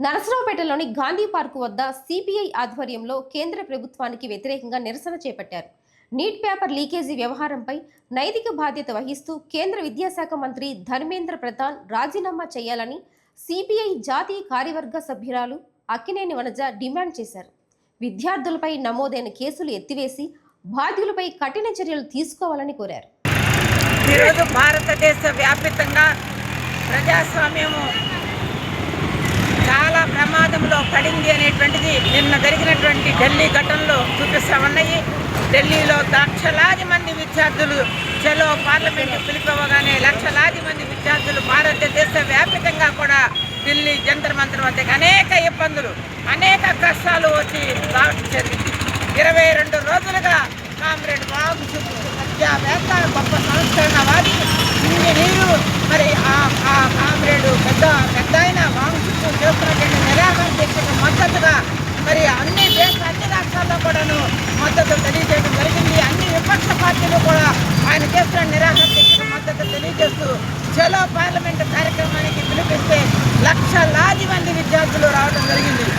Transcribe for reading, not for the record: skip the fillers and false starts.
నరసరావుపేటలోని Gandhi park వద్ద CPI ఆధ్వర్యంలో కేంద్ర ప్రభుత్వానికి వ్యతిరేకంగా నిరసన చేపట్టారు. నీట్ పేపర్ లీకేజీ వ్యవహారంపై నైతిక బాధ్యత వహిస్తూ కేంద్ర విద్యాశాఖ మంత్రి ధర్మేంద్ర ప్రధాన్ రాజీనామా చేయాలని సిపిఐ జాతీయ కార్యవర్గ సభ్యురాలు అక్కినేని వనజ డిమాండ్ చేశారు. విద్యార్థులపై నమోదైన కేసులు ఎత్తివేసి బాధ్యులపై కఠిన చర్యలు తీసుకోవాలని కోరారు. ఈరోజు భారతదేశ వ్యాప్తంగా ప్రజాస్వామ్యము చాలా ప్రమాదంలో పడింది అనేటువంటిది నిన్న జరిగినటువంటి ఢిల్లీ ఘటనలో చూపిస్తూ ఉన్నాయి. ఢిల్లీలో లక్షలాది మంది విద్యార్థులు చలో పార్లమెంటు పిలిపివ్వగానే లక్షలాది మంది విద్యార్థులు భారతదేశ వ్యాప్తంగా కూడా ఢిల్లీ జంతర్ మంతర్ వద్ద అనేక ఇబ్బందులు అనేక కష్టాలు వచ్చి రావడం జరిగింది. 22 రోజులుగా కామ్రేడ్ వాంగ్చుక్ విద్యావేత్త గొప్ప సంస్కరణవాది ఇంజనీరు మరి ఆ కామ్రేడ్ పెద్ద ఆయన వాంగ్చుక్ చేస్తున్నటువంటి నిరాహార దీక్షకు మద్దతుగా మరి అన్ని రాష్ట్రాల్లో కూడాను మద్దతు తెలియజేయడం జరిగింది. అన్ని విపక్ష పార్టీలు కూడా ఆయన చేస్తున్న నిరాహార దీక్షకు మద్దతు తెలియజేస్తూ చలో పార్లమెంటు